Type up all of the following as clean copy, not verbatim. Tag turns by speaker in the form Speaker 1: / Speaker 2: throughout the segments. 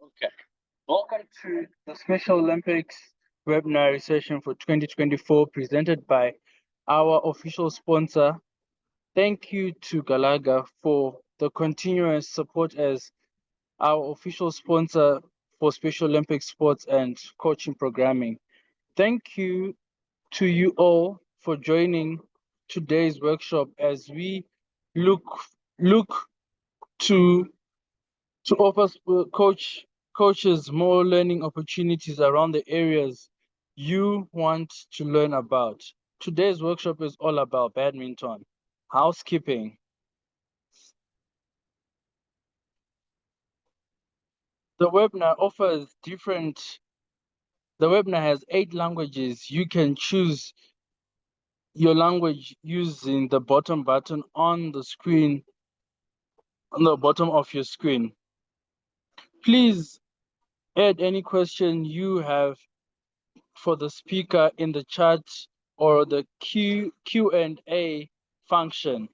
Speaker 1: Okay. Welcome to the Special Olympics webinar session for 2024 presented by our official sponsor. Thank you to Galaga for the continuous support as our official sponsor for Special Olympics sports and coaching programming. Thank you to you all for joining today's workshop as we look to offer coaches more learning opportunities around the areas you want to learn about. Today's workshop is all about badminton. Housekeeping. The webinar has 8 languages. You can choose your language using the bottom button on the screen, on the bottom of your screen. Please add any question you have for the speaker in the chat or the Q&A function.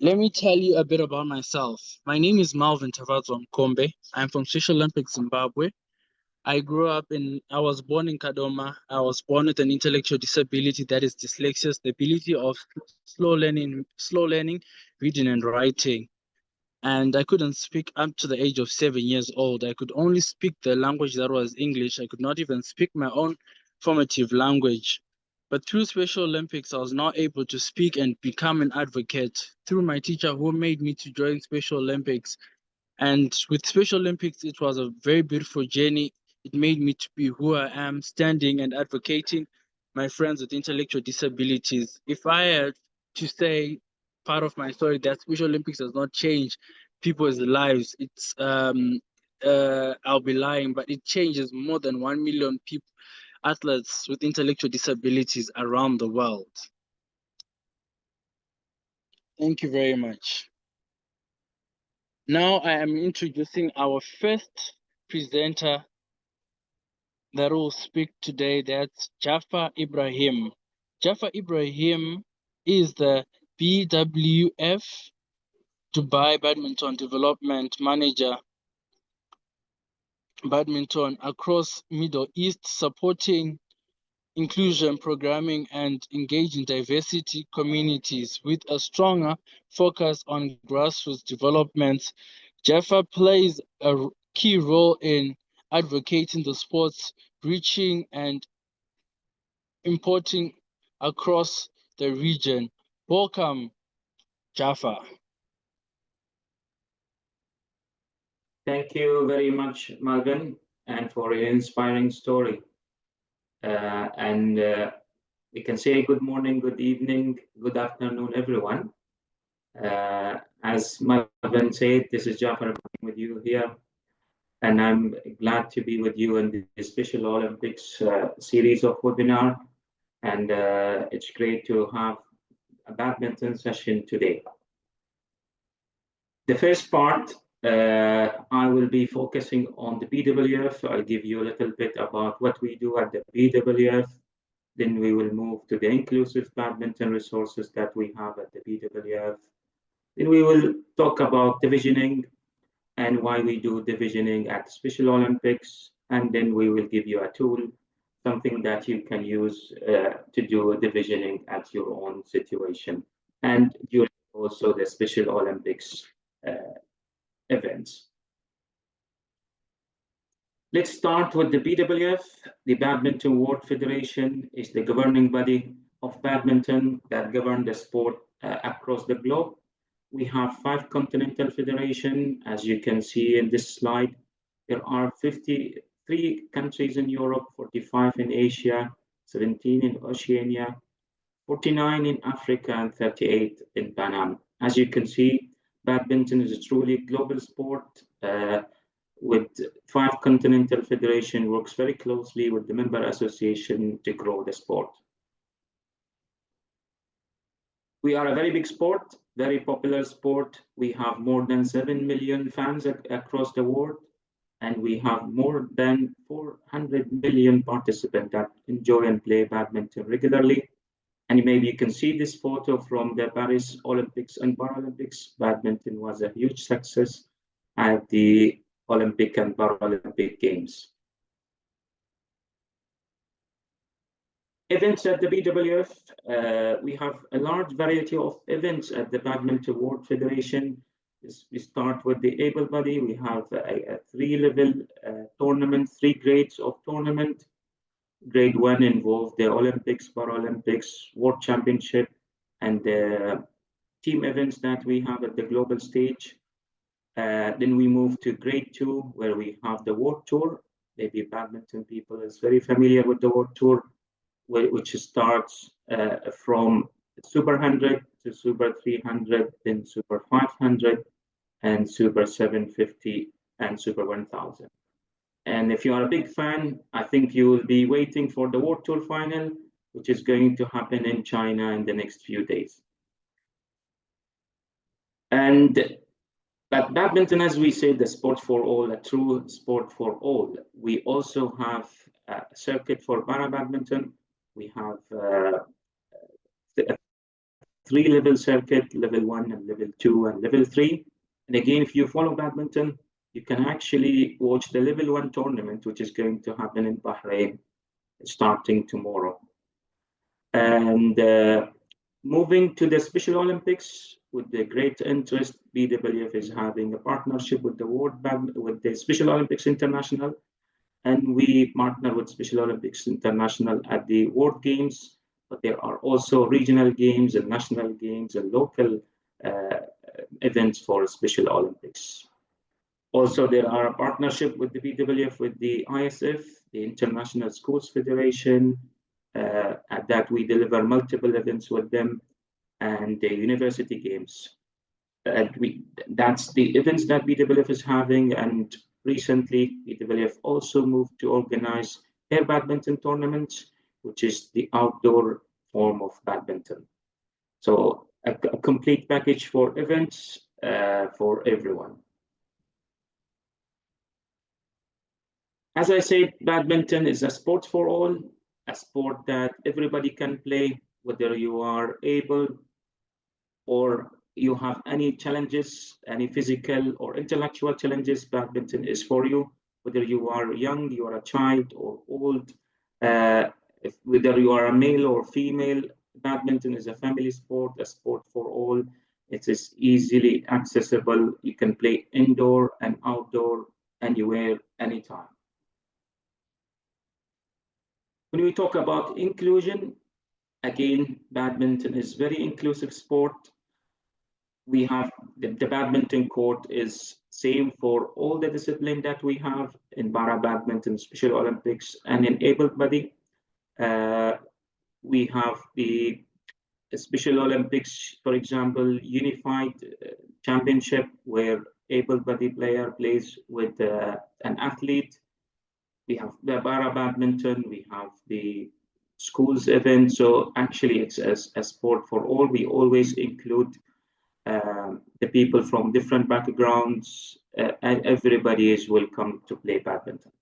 Speaker 1: Let me tell you a bit about myself. My name is Malvin Mukombe. I'm from Special Olympics Zimbabwe. I was born in Kadoma. I was born with an intellectual disability, that is dyslexia, the ability of slow learning, reading and writing. And I couldn't speak up to the age of 7 years old. I could only speak the language that was English. I could not even speak my own formative language. But through Special Olympics, I was now able to speak and become an advocate through my teacher who made me to join Special Olympics. And with Special Olympics, it was a very beautiful journey. It made me to be who I am, standing and advocating my friends with intellectual disabilities. If I had to say part of my story that Special Olympics does not change people's lives, I'll be lying, but it changes more than 1 million people, athletes with intellectual disabilities around the world. Thank you very much. Now I am introducing our first presenter that will speak today. That's Jaffer Ebrahim. Jaffer Ebrahim is the BWF Dubai Badminton Development Manager, badminton across Middle East, supporting inclusion programming and engaging diversity communities with a stronger focus on grassroots development. Jaffer plays a key role in advocating the sports, reaching and importing across the region. Welcome, Jaffer.
Speaker 2: Thank you very much, Malvin, and for your inspiring story. We can say good morning, good evening, good afternoon, everyone. As Malvin said, this is Jaffer with you here, and I'm glad to be with you in the Special Olympics series of webinar. And it's great to have a badminton session today. The first part, I will be focusing on the BWF. I'll give you a little bit about what we do at the BWF. Then we will move to the inclusive badminton resources that we have at the BWF. Then we will talk about divisioning and why we do divisioning at Special Olympics. And then we will give you a tool, something that you can use to do divisioning at your own situation and during also the Special Olympics events. Let's start with the BWF. The Badminton World Federation is the governing body of badminton that governs the sport across the globe. We have 5 continental federations, as you can see in this slide. There are 53 countries in Europe, 45 in Asia, 17 in Oceania, 49 in Africa, and 38 in Panama. As you can see, badminton is a truly global sport with 5 continental federation works very closely with the member association to grow the sport. We are a very big sport, very popular sport. We have more than 7 million fans across the world, and we have more than 400 million participants that enjoy and play badminton regularly. And maybe you can see this photo from the Paris Olympics and Paralympics. Badminton was a huge success at the Olympic and Paralympic Games. Events at the BWF, we have a large variety of events at the Badminton World Federation. We start with the able body. We have a three-level tournament, 3 grades of tournament. Grade 1 involved the Olympics, Paralympics, World Championship, and the team events that we have at the global stage. Then we move to grade 2, where we have the World Tour. Maybe badminton people is very familiar with the World Tour, which starts from Super 100 to Super 300, then Super 500, and Super 750, and Super 1000. And if you are a big fan, I think you will be waiting for the World Tour final, which is going to happen in China in the next few days. But badminton, as we said, the sport for all, a true sport for all. We also have a circuit for para badminton. We have a 3-level circuit, level 1 and level 2 and level 3. And again, if you follow badminton, you can actually watch the level 1 tournament, which is going to happen in Bahrain, starting tomorrow. And moving to the Special Olympics, with the great interest, BWF is having a partnership with the Special Olympics International, and we partner with Special Olympics International at the World Games, but there are also regional games and national games and local events for Special Olympics. Also, there are a partnership with the BWF, with the ISF, the International Schools Federation, that we deliver multiple events with them, and the university games. That's the events that BWF is having, and recently BWF also moved to organize air badminton tournaments, which is the outdoor form of badminton. So a complete package for events for everyone. As I said, badminton is a sport for all, a sport that everybody can play, whether you are able or you have any challenges, any physical or intellectual challenges, badminton is for you. Whether you are young, you are a child, or old, whether you are a male or female, badminton is a family sport, a sport for all. It is easily accessible. You can play indoor and outdoor, anywhere, anytime. When we talk about inclusion, again, badminton is very inclusive sport. We have the badminton court is same for all the discipline that we have in para badminton, Special Olympics, and in able body. We have the Special Olympics, for example, unified championship, where able body player plays with an athlete. We have the para badminton, we have the schools event. So actually it's a sport for all. We always include the people from different backgrounds, and everybody is welcome to play badminton.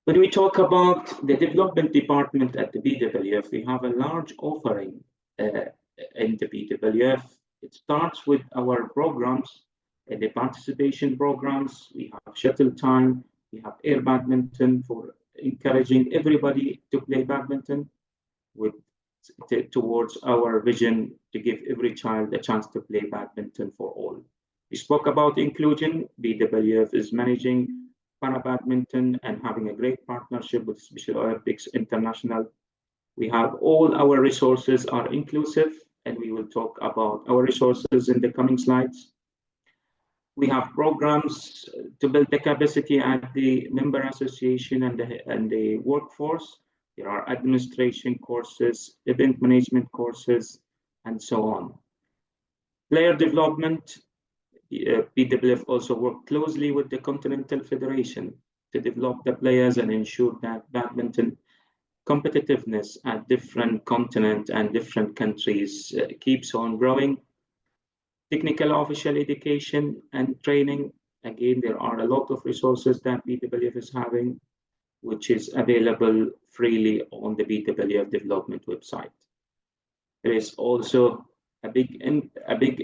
Speaker 2: When we talk about the development department at the BWF, we have a large offering in the BWF. It starts with our programs, the participation programs. We have shuttle time, we have air badminton for encouraging everybody to play badminton, towards our vision to give every child a chance to play badminton for all. We spoke about inclusion. BWF is managing para badminton and having a great partnership with Special Olympics International. We have all our resources are inclusive, and we will talk about our resources in the coming slides. We have programs to build the capacity at the member association and the workforce. There are administration courses, event management courses, and so on. Player development, BWF also work closely with the Continental Federation to develop the players and ensure that badminton competitiveness at different continents and different countries keeps on growing. Technical official education and training. Again, there are a lot of resources that BWF is having. which is available freely on the BWF development website. There is also a big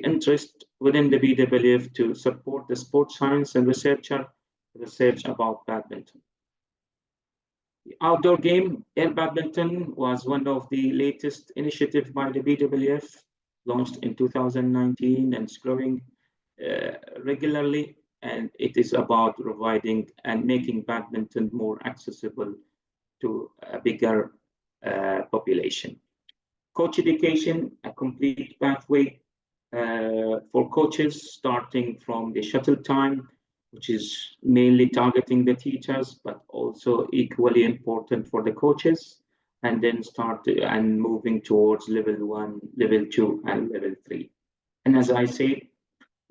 Speaker 2: interest within the BWF to support the sports science and research about badminton. The outdoor game, air badminton, was one of the latest initiatives by the BWF, launched in 2019 and is growing regularly. And it is about providing and making badminton more accessible to a bigger population. Coach education, a complete pathway for coaches, starting from the shuttle time, which is mainly targeting the teachers, but also equally important for the coaches, and then moving towards level 1, level 2, and level 3. And as I said,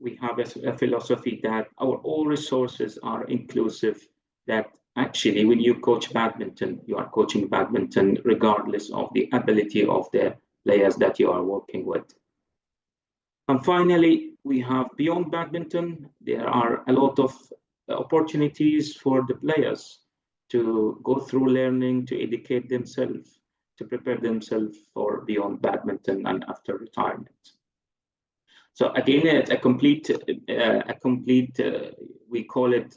Speaker 2: we have a philosophy that all resources are inclusive, that actually when you coach badminton, you are coaching badminton regardless of the ability of the players that you are working with. And finally, we have beyond badminton, there are a lot of opportunities for the players to go through learning, to educate themselves, to prepare themselves for beyond badminton and after retirement. So again, it's a complete, we call it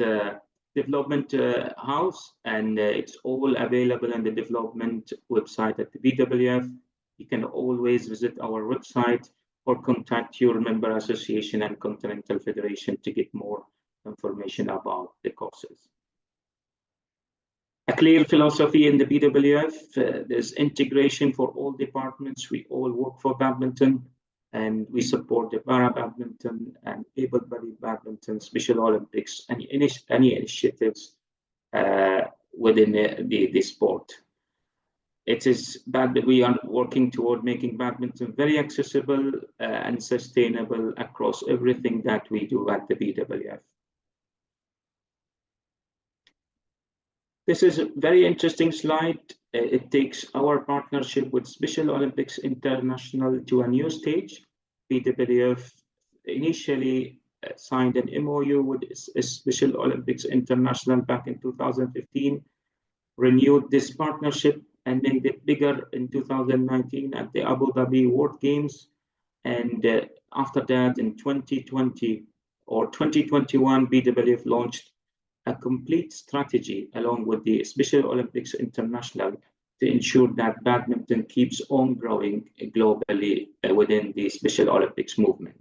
Speaker 2: development house, and it's all available on the development website at the BWF. You can always visit our website or contact your member association and continental federation to get more information about the courses. A clear philosophy in the BWF, there's integration for all departments. We all work for badminton, and we support the para badminton and able-bodied badminton, Special Olympics, and any initiatives within the sport. It is that we are working toward making badminton very accessible and sustainable across everything that we do at the BWF. This is a very interesting slide. It takes our partnership with Special Olympics International to a new stage. BWF initially signed an MOU with Special Olympics International back in 2015, renewed this partnership and made it bigger in 2019 at the Abu Dhabi World Games. And after that, in 2020 or 2021, BWF launched a complete strategy along with the Special Olympics International to ensure that badminton keeps on growing globally within the Special Olympics movement.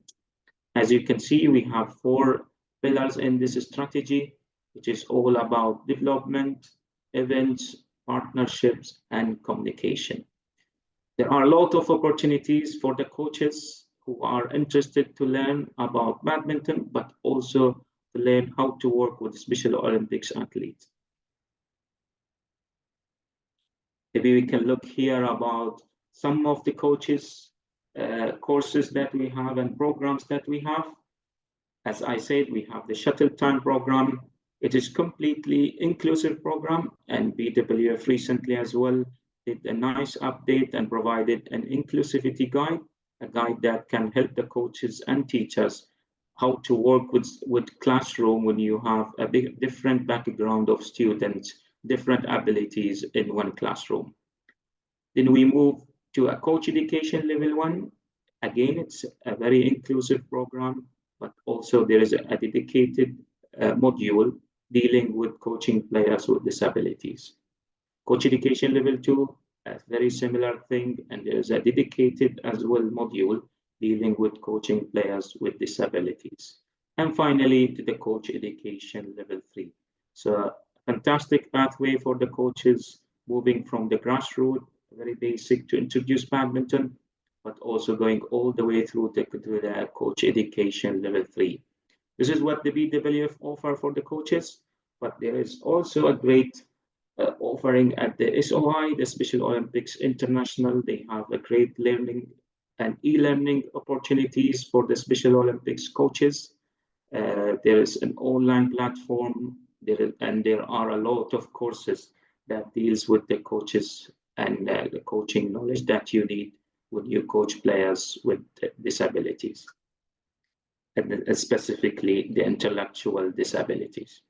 Speaker 2: As you can see, we have 4 pillars in this strategy, which is all about development, events, partnerships, and communication. There are a lot of opportunities for the coaches who are interested to learn about badminton, but also to learn how to work with Special Olympics athletes. Maybe we can look here about some of the coaches courses that we have and programs that we have. As I said, we have the Shuttle Time program. It is completely inclusive program, and BWF recently as well did a nice update and provided an inclusivity guide, a guide that can help the coaches and teachers how to work with classroom when you have a different background of students, different abilities in one classroom. Then we move to a coach education level 1. Again, it's a very inclusive program, but also there is a dedicated module dealing with coaching players with disabilities. Coach education level 2, a very similar thing, and there is a dedicated as well module dealing with coaching players with disabilities. And finally, to the coach education level 3. So fantastic pathway for the coaches, moving from the grassroots, very basic, to introduce badminton, but also going all the way through to the coach education level 3. This is what the BWF offer for the coaches, but there is also a great offering at the SOI, the Special Olympics International. They have a great learning and e-learning opportunities for the Special Olympics coaches. There is an online platform, and there are a lot of courses that deals with the coaches and the coaching knowledge that you need when you coach players with disabilities, and specifically the intellectual disabilities.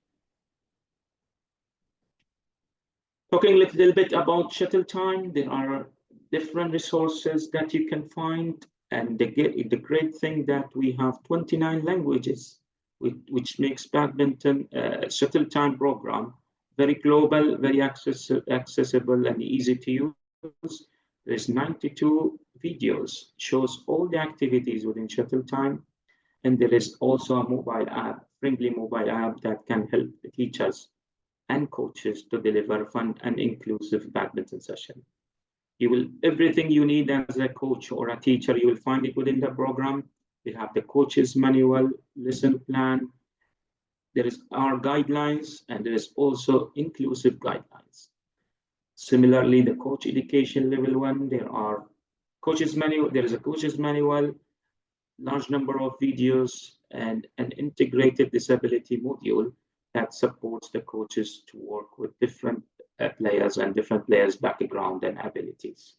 Speaker 2: Talking a little bit about shuttle time, there are different resources that you can find. And the great thing that we have 29 languages, which makes badminton shuttle time program very global, very accessible and easy to use. There's 92 videos, shows all the activities within shuttle time. And there is also a mobile app, friendly mobile app that can help the teachers and coaches to deliver fun and inclusive badminton session. You will, everything you need as a coach or a teacher, you will find it within the program. We have the coach's manual, lesson plan. There is our guidelines, and there is also inclusive guidelines. Similarly, the coach education level 1, there are coaches manual, there is a coach's manual, large number of videos, and an integrated disability module that supports the coaches to work with different players and different players' background and abilities.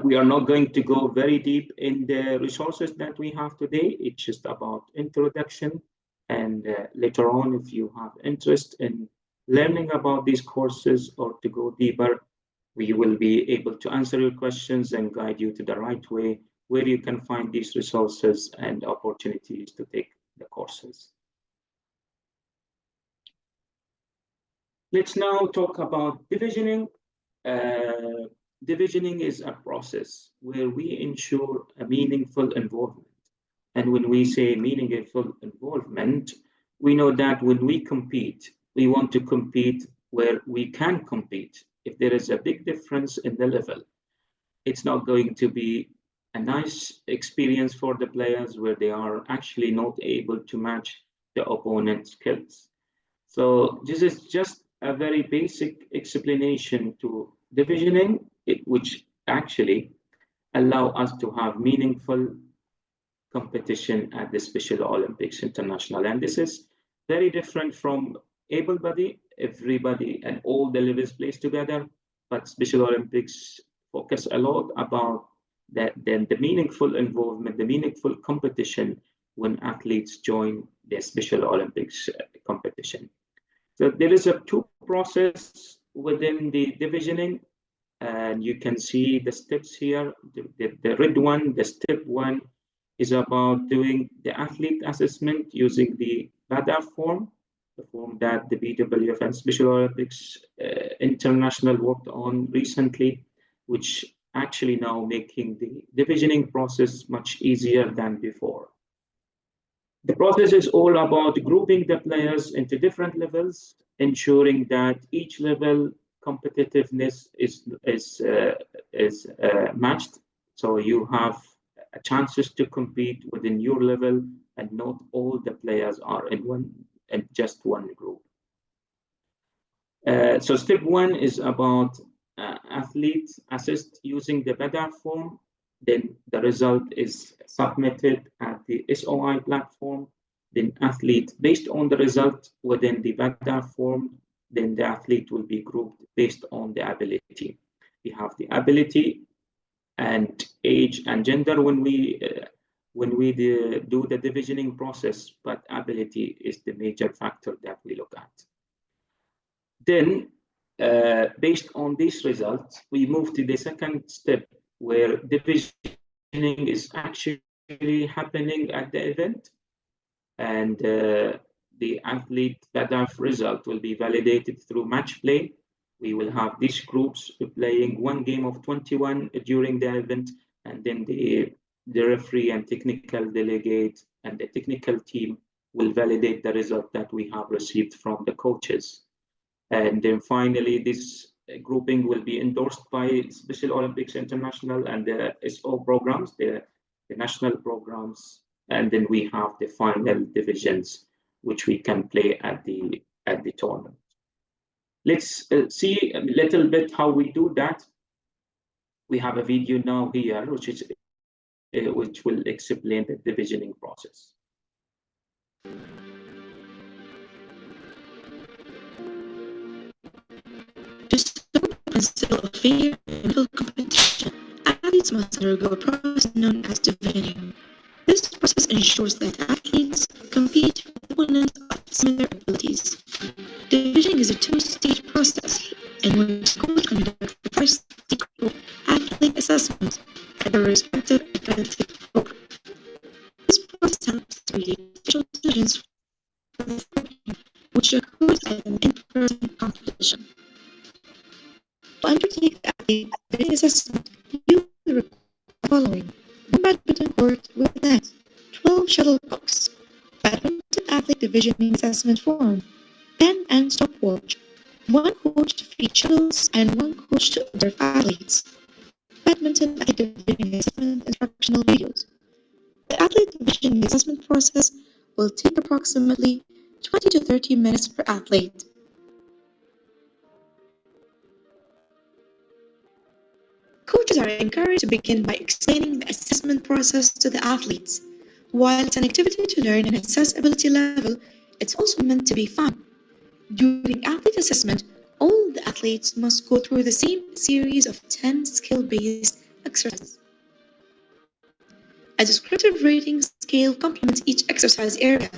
Speaker 2: We are not going to go very deep in the resources that we have today. It's just about introduction. And later on, if you have interest in learning about these courses or to go deeper, we will be able to answer your questions and guide you to the right way where you can find these resources and opportunities to take the courses. Let's now talk about divisioning. Divisioning is a process where we ensure a meaningful involvement. And when we say meaningful involvement, we know that when we compete, we want to compete where we can compete. If there is a big difference in the level, it's not going to be a nice experience for the players where they are actually not able to match the opponent's skills. So this is just a very basic explanation to divisioning, which actually allow us to have meaningful competition at the Special Olympics International. And this is very different from able-bodied. Everybody and all the levels plays together, but Special Olympics focus a lot about the meaningful involvement, the meaningful competition when athletes join the Special Olympics competition. So there is a two process within the divisioning, and you can see the steps here. The red one, the step 1, is about doing the athlete assessment using the BADA form, the form that the BWF and Special Olympics International worked on recently, which actually now making the divisioning process much easier than before. The process is all about grouping the players into different levels, ensuring that each level competitiveness is matched. So you have chances to compete within your level, and not all the players are in just one group. So step 1 is about athletes assessed using the BADA form. Then the result is submitted at the SOI platform. Then athlete, based on the result within the BADA form, then the athlete will be grouped based on the ability. We have the ability and age and gender when we do the divisioning process, but ability is the major factor that we look at. Then, based on these results, we move to the second step, where divisioning is actually happening at the event, and the athlete BADAF result will be validated through match play. We will have these groups playing one game of 21 during the event, and then the referee and technical delegate and the technical team will validate the result that we have received from the coaches. And then finally, this grouping will be endorsed by Special Olympics International and the SO programs, the national programs, and then we have the final divisions, which we can play at the tournament. Let's see a little bit how we do that. We have a video now here, which will explain the divisioning process.
Speaker 3: To support a fair and full competition, athletes must undergo a process known as divisioning. This process ensures that athletes compete with opponents of similar abilities. Divisioning is a two-stage process competition. To undertake the athlete divisioning assessment, you will require the following: one badminton court with a net, 12 shuttlecocks, badminton athlete divisioning assessment form, pen and stopwatch, one coach to feed shuttles and one coach to observe athletes, badminton athlete divisioning assessment instructional videos. The athlete divisioning assessment process will take approximately 20 to 30 minutes per athlete. Coaches are encouraged to begin by explaining the assessment process to the athletes. While it's an activity to learn and assess ability level, it's also meant to be fun. During athlete assessment, all the athletes must go through the same series of 10 skill-based exercises. A descriptive rating scale complements each exercise area.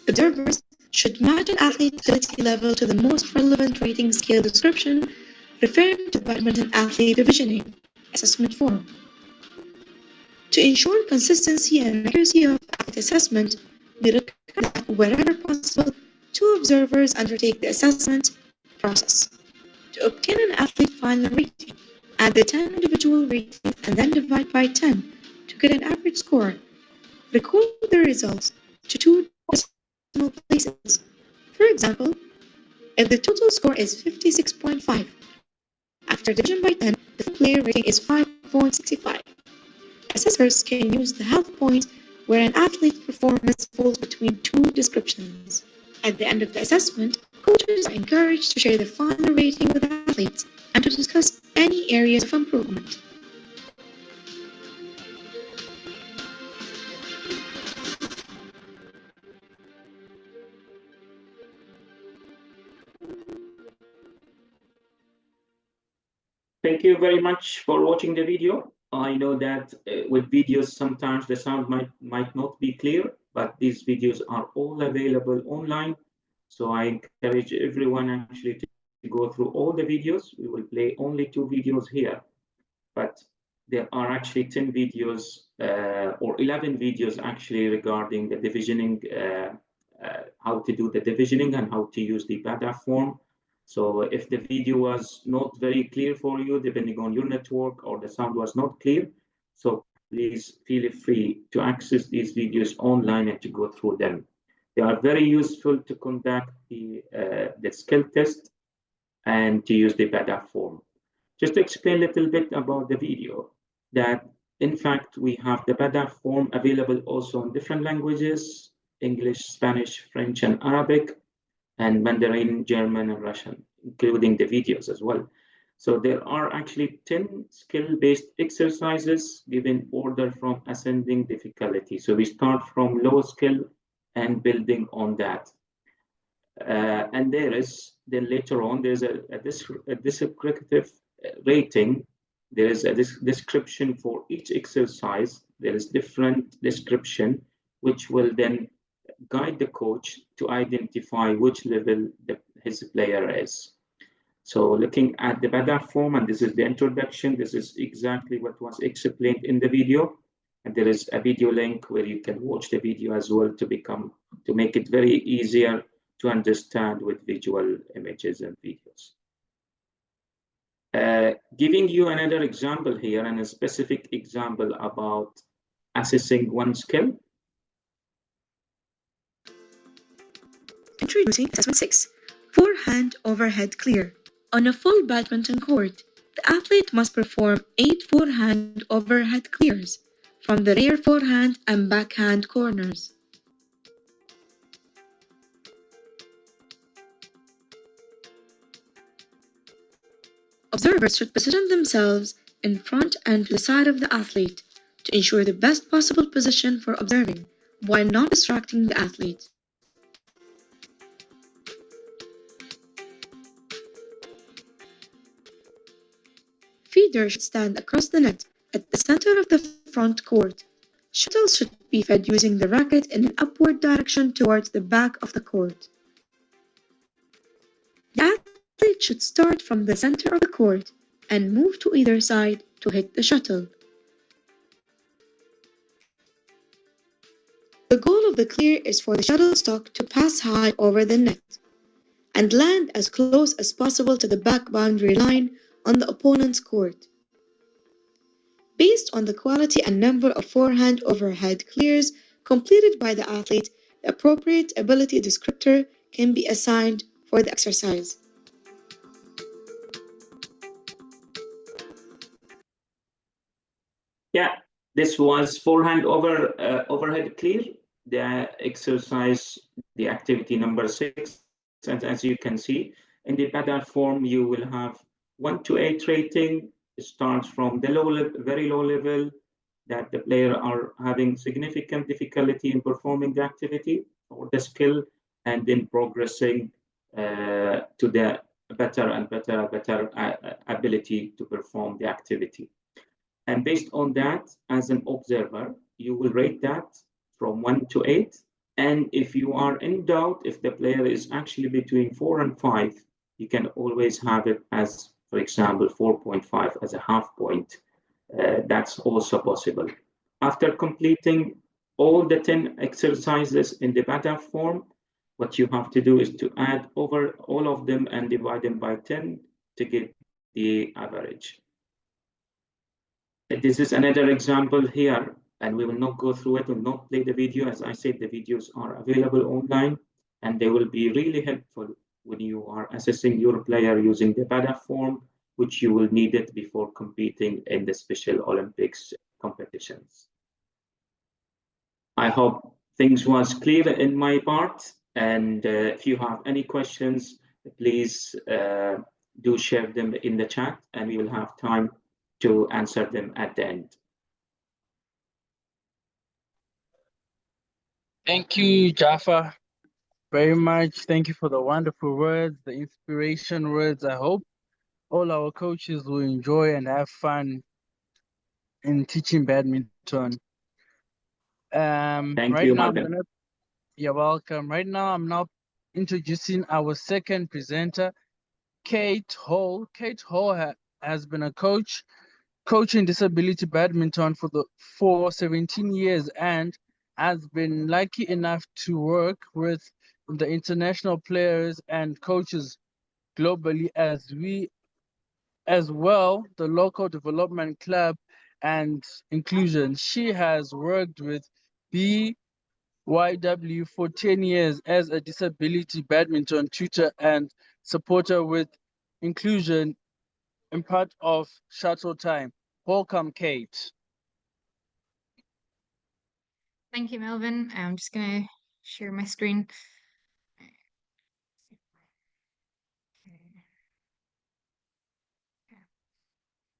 Speaker 3: Observers should match an athlete's ability level to the most relevant rating scale description referring to badminton athlete divisioning assessment form. To ensure consistency and accuracy of athlete assessment, we recommend that wherever possible, two observers undertake the assessment process. To obtain an athlete final rating, add the 10 individual ratings and then divide by 10 to get an average score. Record the results to two decimal places. For example, if the total score is 56.5, after division by 10, the full player rating is 5.65. Assessors can use the half point where an athlete's performance falls between two descriptions. At the end of the assessment, coaches are encouraged to share the final rating with athletes and to discuss any areas of improvement.
Speaker 2: Thank you very much for watching the video. I know that with videos sometimes the sound might not be clear, but these videos are all available online. So I encourage everyone actually to go through all the videos. We will play only 2 videos here, but there are actually 10 videos or 11 videos actually regarding the divisioning, how to do the divisioning and how to use the BADA form. So if the video was not very clear for you, depending on your network, or the sound was not clear, so please feel free to access these videos online and to go through them. They are very useful to conduct the skill test and to use the BADA form. Just to explain a little bit about the video, that in fact we have the BADA form available also in different languages: English, Spanish, French, and Arabic, and Mandarin, German, and Russian, including the videos as well. So there are actually 10 skill-based exercises given order from ascending difficulty. So we start from low skill and building on that. And there is, then later on, there's a descriptive rating. There is a description for each exercise. There is different description, which will then guide the coach to identify which level his player is. So looking at the BADA form, and this is the introduction, this is exactly what was explained in the video. And there is a video link where you can watch the video as well to make it very easier to understand with visual images and videos. Giving you another example here, and a specific example about assessing one skill.
Speaker 3: Introducing Assessment 6, Forehand Overhead Clear. On a full badminton court, the athlete must perform 8 forehand overhead clears from the rear forehand and backhand corners. Observers should position themselves in front and to the side of the athlete to ensure the best possible position for observing while not distracting the athlete. Feeders should stand across the net at the center of the front court. Shuttles should be fed using the racket in an upward direction towards the back of the court. The athlete should start from the center of the court and move to either side to hit the shuttle. The goal of the clear is for the shuttle stock to pass high over the net. and land as close as possible to the back boundary line on the opponent's court. Based on the quality and number of forehand overhead clears completed by the athlete, the appropriate ability descriptor can be assigned for the exercise.
Speaker 2: Yeah, this was forehand overhead clear, the exercise, the activity number 6. And as you can see, in the BADA form, you will have 1 to 8 rating. It starts from the very low level that the player are having significant difficulty in performing the activity or the skill, and then progressing to the better and better ability to perform the activity. And based on that, as an observer, you will rate that from 1 to 8. And if you are in doubt, if the player is actually between 4 and 5, you can always have it as, for example, 4.5 as a half point. That's also possible. After completing all the 10 exercises in the BADA form, what you have to do is to add over all of them and divide them by 10 to get the average. This is another example here, and we will not go through it, will not play the video. As I said, the videos are available online, and they will be really helpful when you are assessing your player using the BADA form, which you will need it before competing in the Special Olympics competitions. I hope things was clear in my part, and if you have any questions, please do share them in the chat, and we will have time to answer them at the end.
Speaker 1: Thank you, Jaffer, very much. Thank you for the wonderful words, the inspiration words. I hope all our coaches will enjoy and have fun in teaching badminton.
Speaker 2: Thank
Speaker 1: right
Speaker 2: you,
Speaker 1: now,
Speaker 2: Malvin.
Speaker 1: You're welcome. Right now, I'm now introducing our second presenter, Kaity Hall. Kaity Hall has been a coaching disability badminton for 17 years and has been lucky enough to work with the international players and coaches globally, as well the local development club and inclusion. She has worked with BWF for 10 years as a disability badminton tutor and supporter with inclusion in part of shuttle time. Welcome, Kate.
Speaker 4: Thank you, Melvin. I'm just going to share my screen.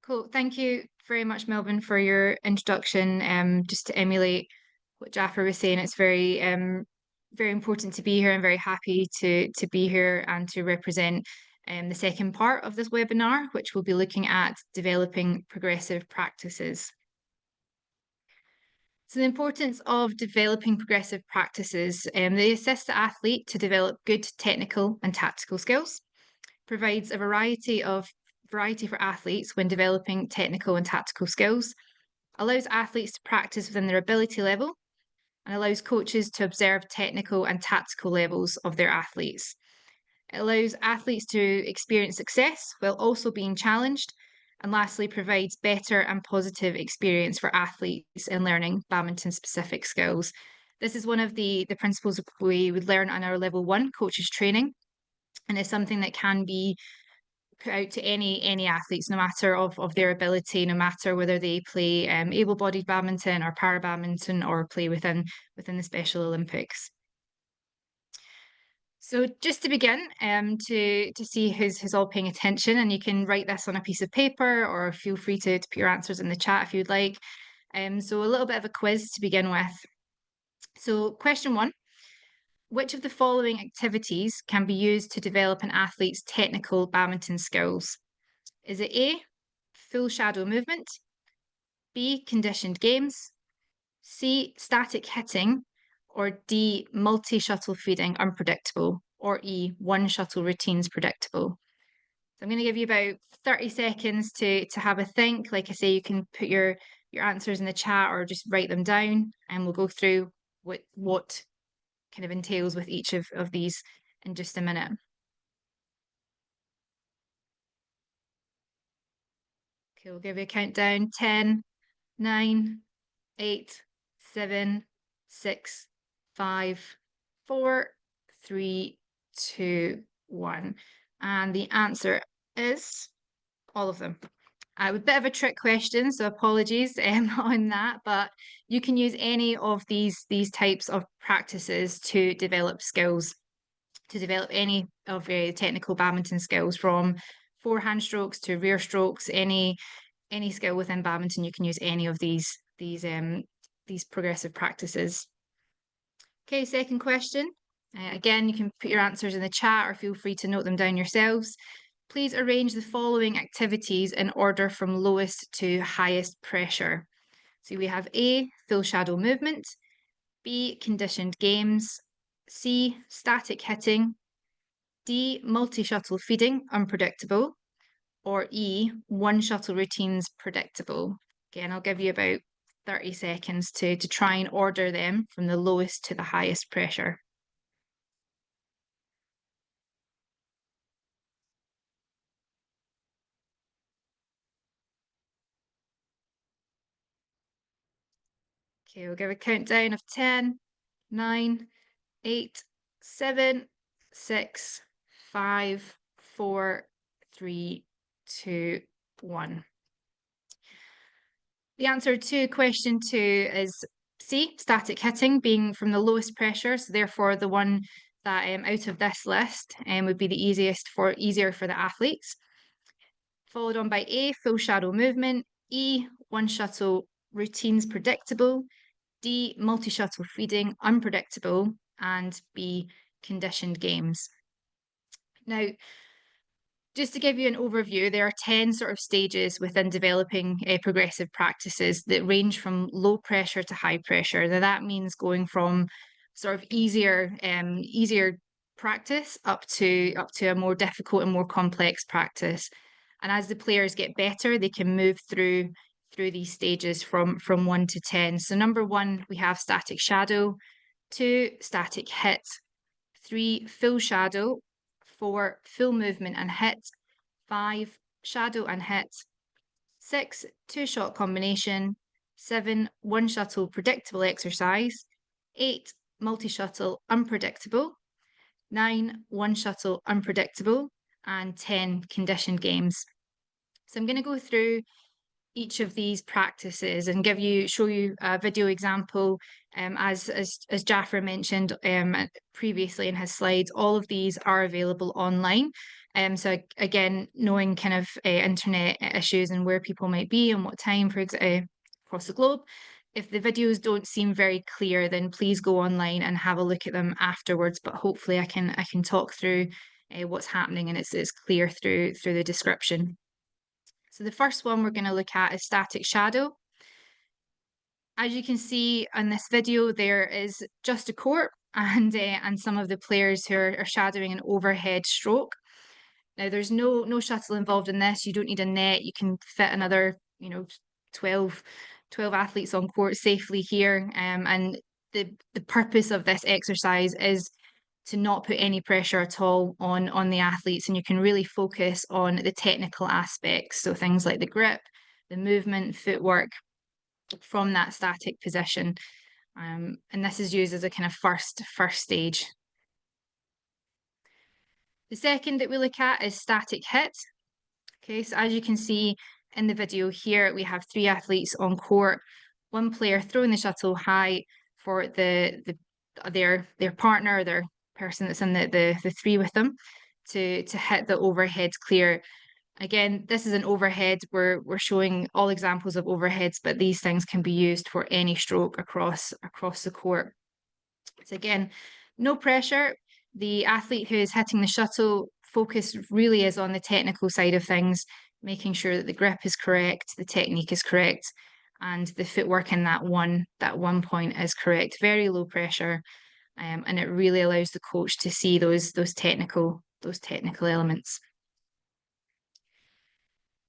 Speaker 4: Cool. Thank you very much, Melvin, for your introduction. Just to emulate what Jaffer was saying, it's very important to be here. I'm very happy to be here and to represent the second part of this webinar, which will be looking at developing progressive practices. So the importance of developing progressive practices, they assist the athlete to develop good technical and tactical skills, provides a variety for athletes when developing technical and tactical skills, allows athletes to practice within their ability level, and allows coaches to observe technical and tactical levels of their athletes. It allows athletes to experience success while also being challenged, and lastly, provides better and positive experience for athletes in learning badminton-specific skills. This is one of the principles we would learn on our level 1 coaches training, and it's something that can be put out to any athletes, no matter of their ability, no matter whether they play able-bodied badminton or para badminton or play within the Special Olympics. So just to begin, to see who's all paying attention, and you can write this on a piece of paper or feel free to put your answers in the chat if you'd like. So a little bit of a quiz to begin with. So question 1. Which of the following activities can be used to develop an athlete's technical badminton skills? Is it A, full shadow movement, B, conditioned games, C, static hitting, or D, multi-shuttle feeding unpredictable, or E, one shuttle routines predictable? So I'm going to give you about 30 seconds to have a think. Like I say, you can put your answers in the chat or just write them down, and we'll go through what kind of entails with each of these in just a minute. Okay, we'll give you a countdown. 10, 9, 8, 7, 6, 5, 4, 3, 2, 1. And the answer is all of them. A bit of a trick question, so apologies on that, but you can use any of these types of practices to develop skills, to develop any of the technical badminton skills, from forehand strokes to rear strokes, any skill within badminton. You can use any of these progressive practices. Okay, second question. Again, you can put your answers in the chat or feel free to note them down yourselves. Please arrange the following activities in order from lowest to highest pressure. So we have A, full shadow movement, B, conditioned games, C, static hitting, D, multi-shuttle feeding, unpredictable, or E, one shuttle routines, predictable. Again, I'll give you about 30 seconds to try and order them from the lowest to the highest pressure. Okay, we'll give a countdown of 10, 9, 8, 7, 6, 5, 4, 3, 2, 1. The answer to question 2 is C, static hitting, being from the lowest pressure. So therefore the one that out of this list would be the easier for the athletes. Followed on by A, full shadow movement, E, one shuttle routines, predictable, D, multi-shuttle feeding, unpredictable, and B, conditioned games. Now, just to give you an overview, there are 10 sort of stages within developing progressive practices that range from low pressure to high pressure. Now that means going from sort of easier practice up to a more difficult and more complex practice. And as the players get better, they can move through these stages from 1 to 10. So number 1, we have static shadow, 2, static hit, 3, full shadow, 4, full movement and hit, 5, shadow and hit, 6, 2-shot combination, 7, one shuttle predictable exercise, 8, multi-shuttle unpredictable, 9, one shuttle unpredictable, and 10, conditioned games. So I'm going to go through each of these practices and show you a video example. As Jaffer mentioned previously in his slides, all of these are available online. So again, knowing kind of internet issues and where people might be and what time across the globe, if the videos don't seem very clear, then please go online and have a look at them afterwards. But hopefully I can talk through what's happening and it's clear through the description. So the first one we're going to look at is static shadow. As you can see on this video, there is just a court and some of the players who are shadowing an overhead stroke. Now there's no shuttle involved in this. You don't need a net. You can fit another 12 athletes on court safely here. And the purpose of this exercise is to not put any pressure at all on the athletes, and you can really focus on the technical aspects, so things like the grip, the movement, footwork from that static position, and this is used as a kind of first stage. The second that we look at is static hit. Okay, so as you can see in the video here, we have 3 athletes on court, one player throwing the shuttle high for their partner, their person that's in the 3 with them, to hit the overhead clear. Again, this is an overhead. We're showing all examples of overheads, but these things can be used for any stroke across the court. So again, no pressure. The athlete who is hitting the shuttle, focus really is on the technical side of things, making sure that the grip is correct, the technique is correct, and the footwork in that one point is correct. Very low pressure. And it really allows the coach to see those technical elements.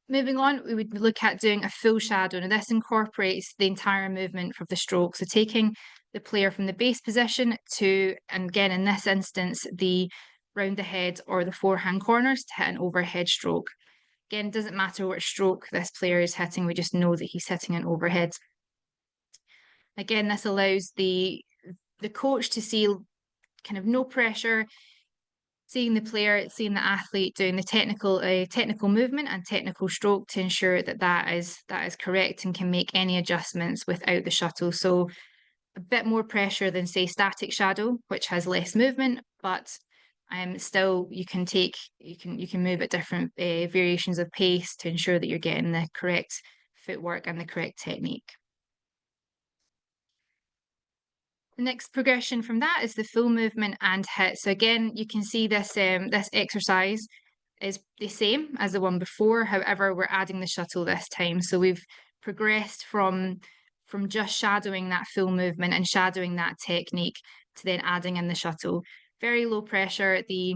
Speaker 4: Moving on, we would look at doing a full shadow. Now this incorporates the entire movement of the stroke. So taking the player from the base position to, and again in this instance, the round the head or the forehand corners to hit an overhead stroke. Again, it doesn't matter which stroke this player is hitting, we just know that he's hitting an overhead. Again, this allows the coach to see kind of no pressure, seeing the player, seeing the athlete doing the technical movement and technical stroke to ensure that that is correct and can make any adjustments without the shuttle. So a bit more pressure than, say, static shadow, which has less movement, but still you can move at different variations of pace to ensure that you're getting the correct footwork and the correct technique. The next progression from that is the full movement and hit. So again, you can see this this exercise is the same as the one before. However, we're adding the shuttle this time. So we've progressed from just shadowing that full movement and shadowing that technique to then adding in the shuttle. Very low pressure. The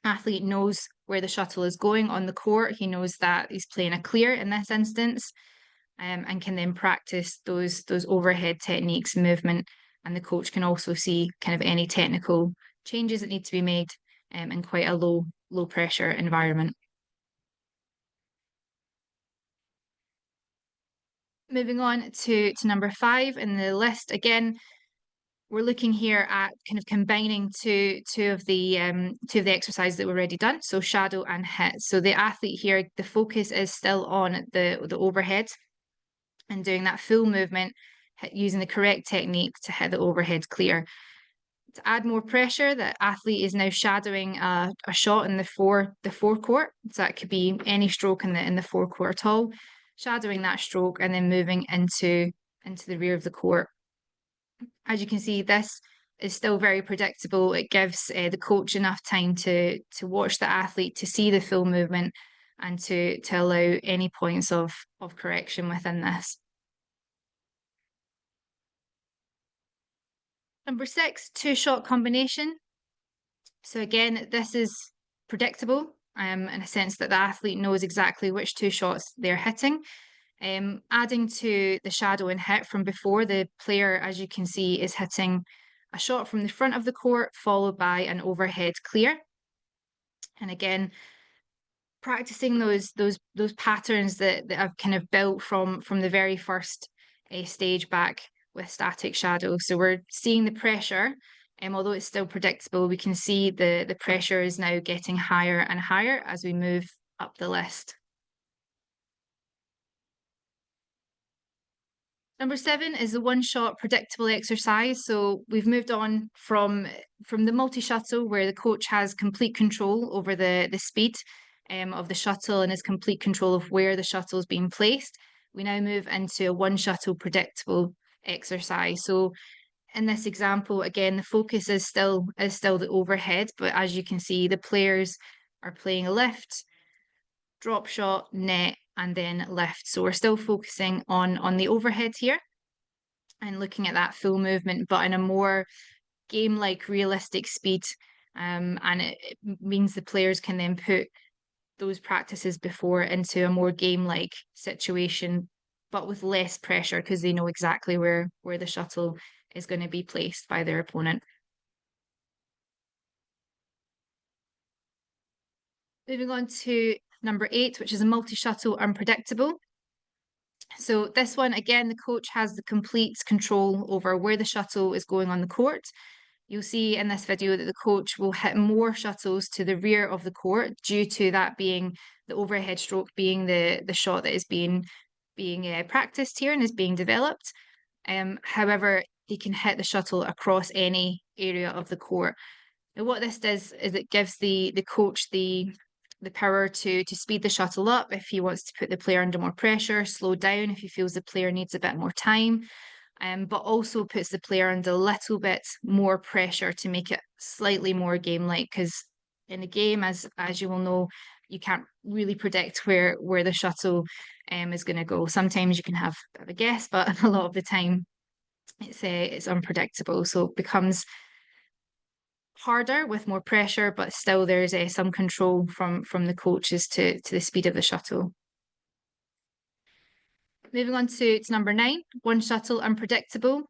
Speaker 4: athlete knows where the shuttle is going on the court. He knows that he's playing a clear in this instance, and can then practice those overhead techniques, movement, and the coach can also see kind of any technical changes that need to be made in quite a low pressure environment. Moving on to number 5 in the list, again, we're looking here at kind of combining two of the exercises that we've already done, so shadow and hit. So the athlete here, the focus is still on the overhead and doing that full movement, using the correct technique to hit the overhead clear. To add more pressure, the athlete is now shadowing a shot in the forecourt. So that could be any stroke in the forecourt at all, shadowing that stroke and then moving into the rear of the court. As you can see, this is still very predictable. It gives the coach enough time to watch the athlete, to see the full movement, and to allow any points of correction within this. Number 6, 2-shot combination. So again, this is predictable in a sense that the athlete knows exactly which 2 shots they're hitting. Adding to the shadow and hit from before, the player, as you can see, is hitting a shot from the front of the court followed by an overhead clear. And again, practicing those patterns that I've kind of built from the very first stage back with static shadow. So we're seeing the pressure, although it's still predictable, we can see the pressure is now getting higher and higher as we move up the list. Number 7 is the 1-shot predictable exercise. So we've moved on from the multi-shuttle, where the coach has complete control over the speed of the shuttle and has complete control of where the shuttle is being placed. We now move into a 1-shuttle predictable exercise. So in this example, again, the focus is still the overhead, but as you can see, the players are playing a lift, drop shot, net, and then lift. So we're still focusing on the overhead here and looking at that full movement, but in a more game-like realistic speed. And it means the players can then put those practices before into a more game-like situation, but with less pressure because they know exactly where the shuttle is going to be placed by their opponent. Moving on to number 8, which is a multi-shuttle unpredictable. So this one, again, the coach has the complete control over where the shuttle is going on the court. You'll see in this video that the coach will hit more shuttles to the rear of the court due to that being the overhead stroke being the shot that is being practiced here and is being developed. However, they can hit the shuttle across any area of the court. And what this does is it gives the coach the power to speed the shuttle up if he wants to put the player under more pressure, slow down if he feels the player needs a bit more time, but also puts the player under a little bit more pressure to make it slightly more game-like, because in a game, as you will know, you can't really predict where the shuttle is going to go. Sometimes you can have a bit of a guess, but a lot of the time it's unpredictable, so it becomes harder with more pressure, but still there's some control from the coaches to the speed of the shuttle. Moving on to number 9, 1-shuttle unpredictable.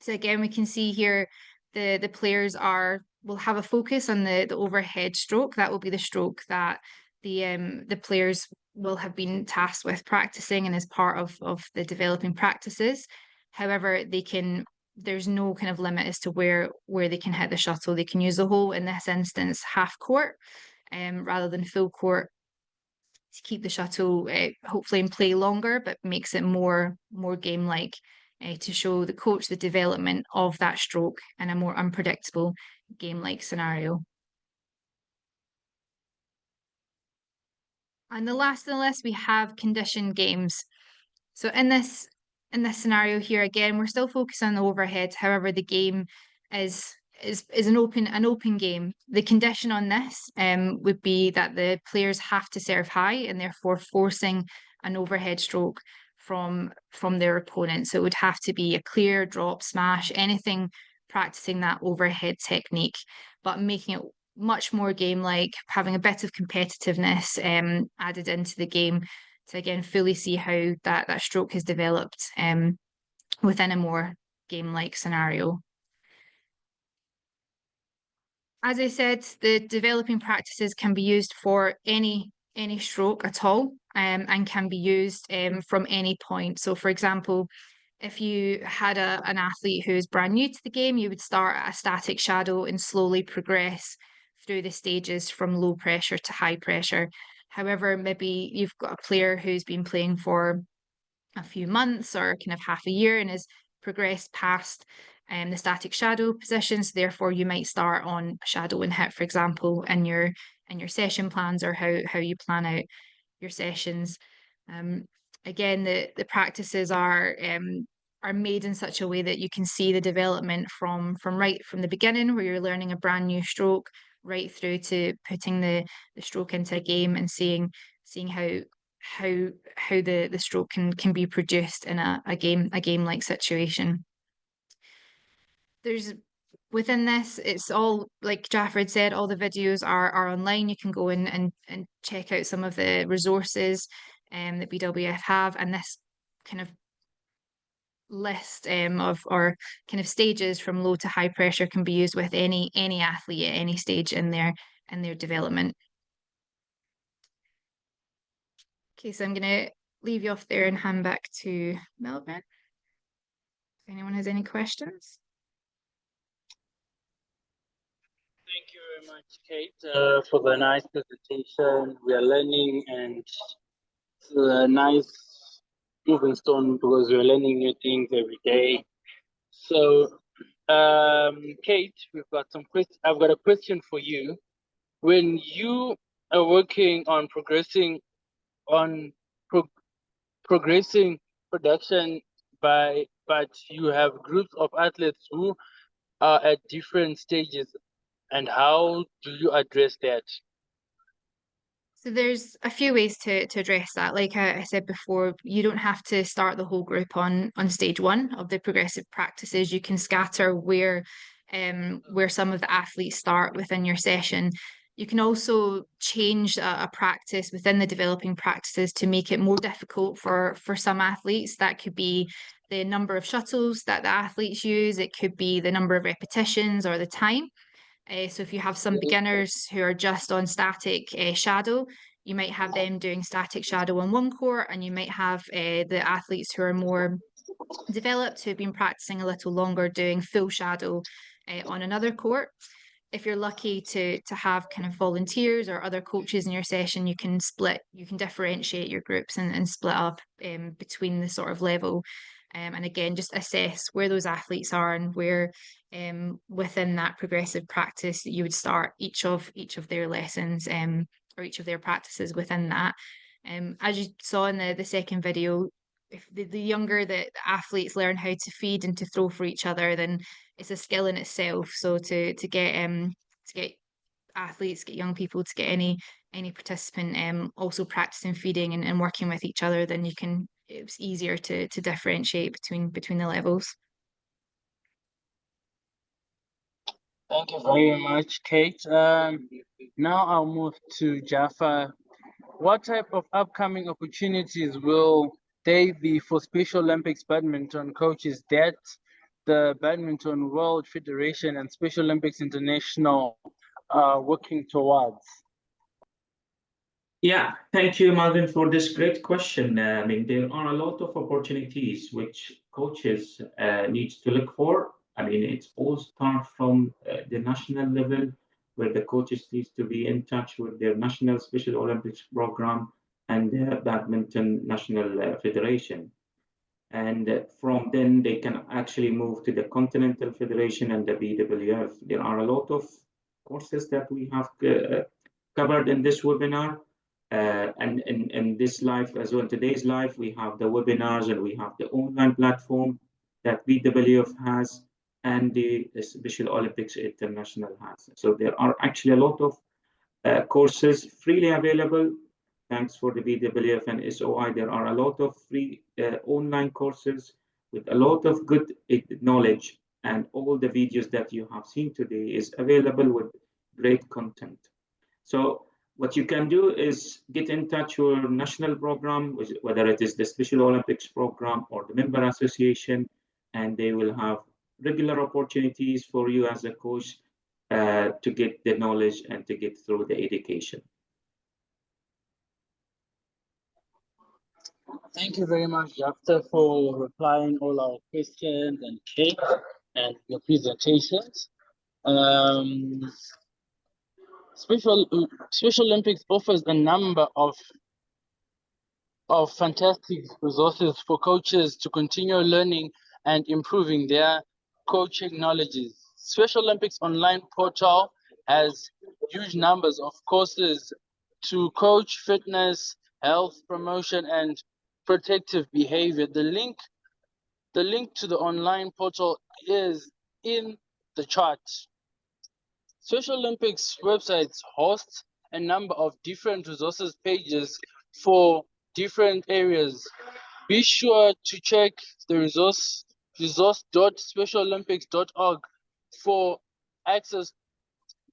Speaker 4: So again, we can see here the players will have a focus on the overhead stroke. That will be the stroke that the players will have been tasked with practicing and as part of the developing practices. However, there's no kind of limit as to where they can hit the shuttle. They can use the whole, in this instance, half court, rather than full court, to keep the shuttle hopefully in play longer, but makes it more game-like, to show the coach the development of that stroke in a more unpredictable game-like scenario. And the last on the list, we have conditioned games. So in this scenario here, again, we're still focused on the overhead. However, the game is an open game. The condition on this would be that the players have to serve high, and therefore forcing an overhead stroke from their opponent. So it would have to be a clear drop, smash, anything practicing that overhead technique, but making it much more game-like, having a bit of competitiveness added into the game to, again, fully see how that stroke has developed within a more game-like scenario. As I said, the developing practices can be used for any stroke at all, and can be used from any point. So, for example, if you had an athlete who is brand new to the game, you would start at a static shadow and slowly progress through the stages from low pressure to high pressure. However, maybe you've got a player who's been playing for a few months or kind of half a year and has progressed past the static shadow positions. Therefore, you might start on shadow and hit, for example, in your session plans, or how you plan out your sessions. Again, the practices are made in such a way that you can see the development from right from the beginning, where you're learning a brand new stroke, right through to putting the stroke into a game and seeing how the stroke can be produced in a game-like situation. Within this, it's all, like Jaffer had said, all the videos are online. You can go in and check out some of the resources that BWF have, and this kind of list or kind of stages from low to high pressure can be used with any athlete at any stage in their development. Okay, so I'm going to leave you off there and hand back to Malvin. If anyone has any questions.
Speaker 1: Thank you very much, Kate, for the nice presentation. We are learning, and it's a nice moving stone because we're learning new things every day. So, Kate, I've got a question for you. When you are working on progressing production but you have groups of athletes who are at different stages, and how do you address that?
Speaker 4: So there's a few ways to address that. Like I said before, you don't have to start the whole group on stage one of the progressive practices. You can scatter where some of the athletes start within your session. You can also change a practice within the developing practices to make it more difficult for some athletes. That could be the number of shuttles that the athletes use. It could be the number of repetitions or the time. So if you have some beginners who are just on static shadow, you might have them doing static shadow on one court, and you might have the athletes who are more developed, who've been practicing a little longer, doing full shadow on another court. If you're lucky to have kind of volunteers or other coaches in your session, you can differentiate your groups and split up between the sort of level. And again, just assess where those athletes are and where within that progressive practice you would start each of their lessons or each of their practices within that. As you saw in the second video, if the younger the athletes learn how to feed and to throw for each other, then it's a skill in itself. So to get athletes, get young people, to get any participant also practicing feeding and working with each other, then it's easier to differentiate between the levels.
Speaker 1: Thank you very much, Kate. Now I'll move to Jaffer. What type of upcoming opportunities will they be for Special Olympics Badminton Coaches that the Badminton World Federation and Special Olympics International are working towards?
Speaker 2: Yeah, thank you, Malvin, for this great question. I mean, there are a lot of opportunities which coaches need to look for. I mean, it's all start from the national level, where the coaches need to be in touch with their national Special Olympics program and the Badminton National Federation. And from then they can actually move to the Continental Federation and the BWF. There are a lot of courses that we have covered in this webinar. And in this live as well, today's live, we have the webinars and we have the online platform that BWF has and the Special Olympics International has. So there are actually a lot of courses freely available. Thanks for the BWF and SOI. There are a lot of free online courses with a lot of good knowledge, and all the videos that you have seen today is available with great content. So what you can do is get in touch with your national program, whether it is the Special Olympics program or the member association, and they will have regular opportunities for you as a coach to get the knowledge and to get through the education.
Speaker 1: Thank you very much, Jaffer, for replying all our questions and your presentations. Special Olympics offers a number of fantastic resources for coaches to continue learning and improving their coaching knowledges. Special Olympics online portal has huge numbers of courses to coach fitness, health promotion, and protective behavior. The link to the online portal is in the chart. Special Olympics websites host a number of different resources pages for different areas. Be sure to check the resource.specialolympics.org for access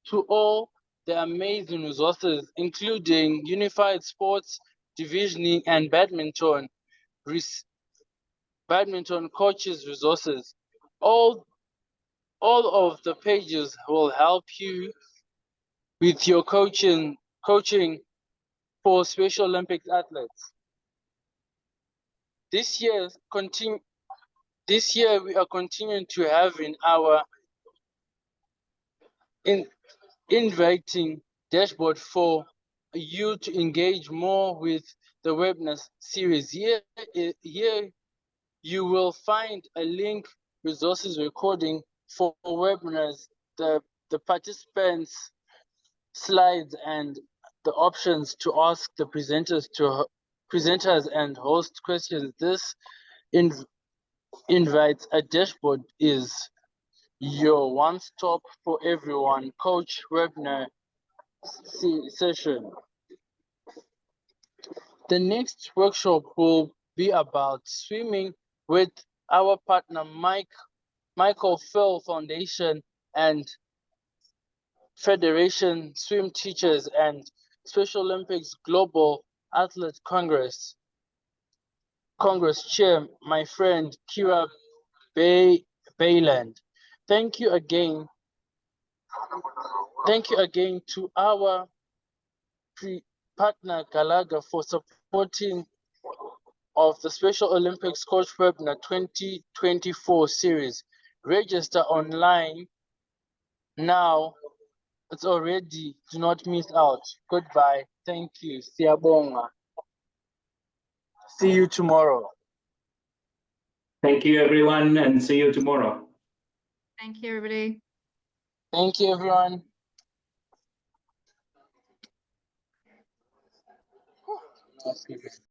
Speaker 1: to all the amazing resources, including unified sports divisioning and badminton coaches resources. All of the pages will help you with your coaching for Special Olympics athletes. This year we are continuing to have in our inviting dashboard for you to engage more with the webinar series. Here you will find a link resources recording for webinars, the participants slides, and the options to ask the presenters and host questions. This invites a dashboard is your one-stop for everyone coach webinar session. The next workshop will be about swimming with our partner Michael Phil Foundation and Federation Swim Teachers and Special Olympics Global Athlete Congress Chair, my friend Kira Bayland. Thank you again to our partner Gallagher for supporting of the Special Olympics Coach Webinar 2024 series. Register online now. It's already. Do not miss out. Goodbye. Thank you. Siyabonga. See you tomorrow.
Speaker 2: Thank you, everyone, and see you tomorrow.
Speaker 4: Thank you, everybody.
Speaker 1: Thank you, everyone.